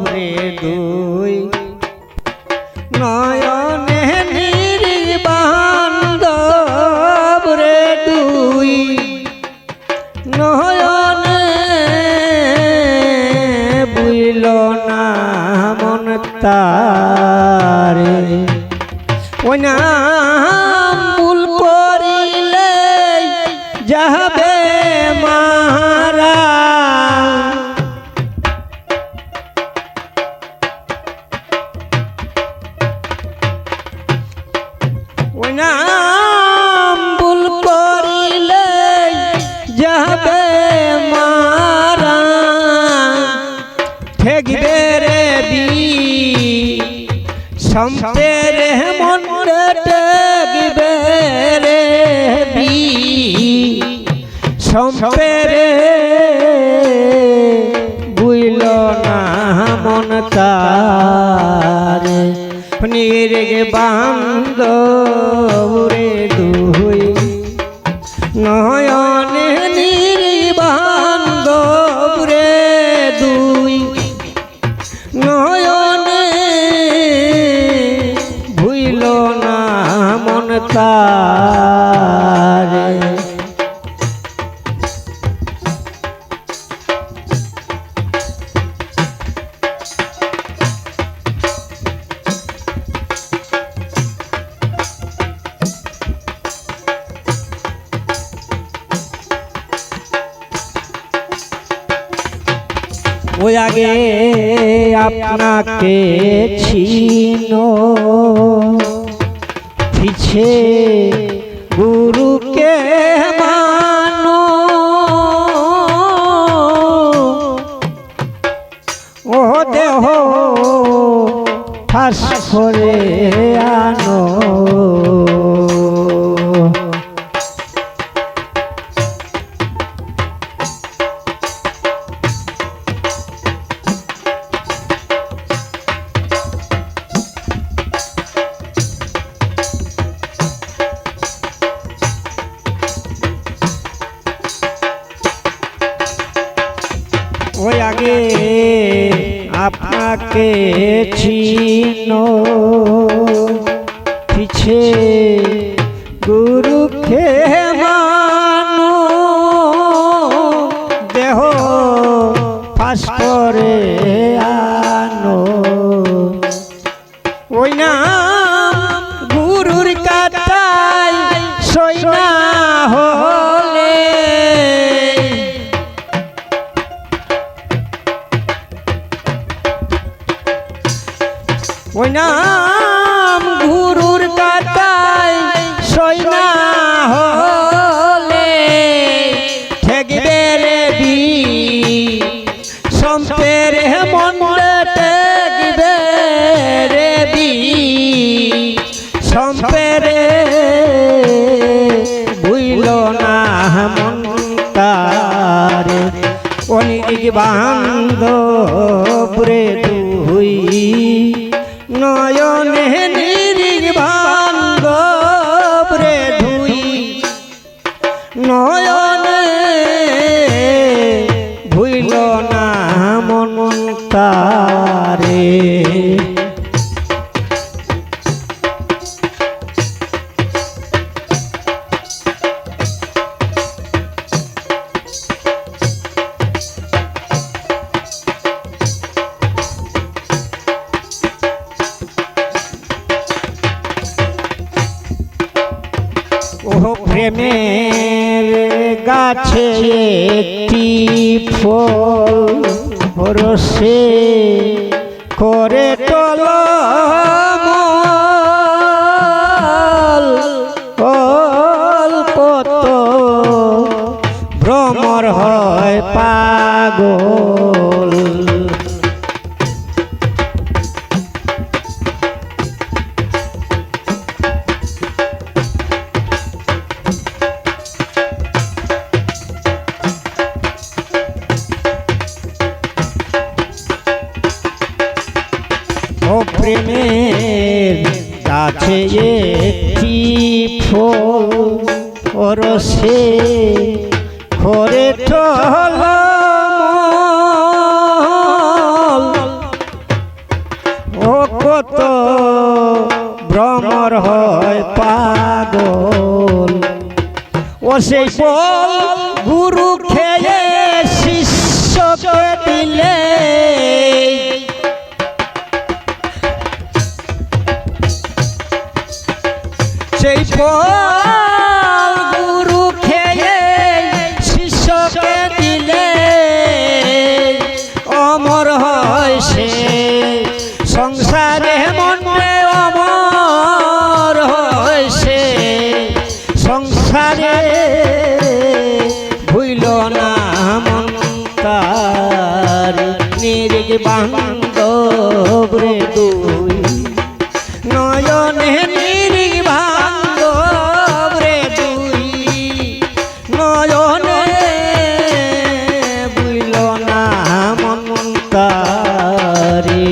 রে দুই নয়নে নির্বান্ধব রে দুই নয়নে বুইল না মন তারে ওই নাম ভুল করিলে যাবে মারা ওই নাম ভুল করিলে যাবে মারা ঠেকবে রে বি সম্পের মন ঠেকবে রে বি সম্পের বুইল না মন তারে নিরেগে বান্ধব রে দুই নয়নে নির্বান্ধব রে দুই নয়নে ভুইল না মন তারে ওই আগে আপনাকে চিনো পিছে গুরুকে মানো ও দেহ ফাঁস করে আনো ওই আগে আপনাকে চিনো পিছে গুরুকে মানো দেহ ফাঁস করে আনো ওই নাম গুরুর কাটাই সইনা হলে ওই নাম গুরুর কাটাই সইনা হলে ঠেকবে রে বি সম্পের মন ঠেকবে রে বি সম্পের ভুইল না মন তারে অনেক বান্ধব রে দুই নয়নে নির্বান্ধব রে দুই নয়নে ভুইল না মন তারে ও প্রেমের গাছে একটি ফল রসে করে টলমল কত ভ্রমর হয় পাগল ও প্রেমের গাছে একটি ফল রসে করে টলমল অমর হয় পাগল। ও সেই ফল গুরু খেয়ে শিষ্যকে দিলে, সেই ফল গুরু খেয়ে শিষ্যকে দিলে অমর হয় সে সংসারে মনে, অমর হয় সে সংসারে, ভুইল না মন তার নিরিগ বান্ধব রে দুই নয়নে, নিরিগ বান্ধব রে দুই নয়নে, ভুইল না মন তারে।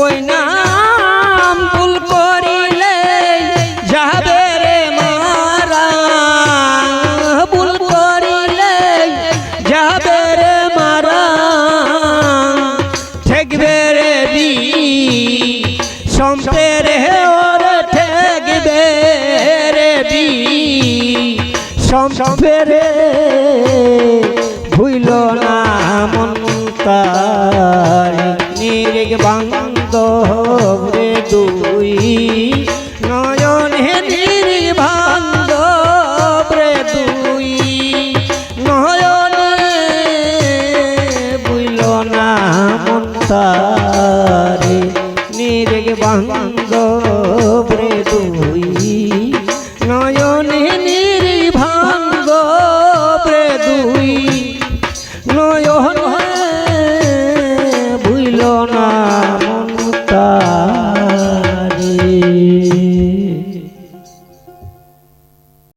ওই নাম ভুল করিলে যাবে রে মারা, ভুল করিলে যাবে রে মারা, ঠেকবে রে দি সম্পে রে ওরে, ঠেকবে রে দি সম্পে রে, ভুইল না মন তার নিরিগ বান্ধব রে দুই নয়নে, নিরিগ বান্ধব রে দুই নয়নে, ভুইল না মন তারে নিরিগ বান্ধব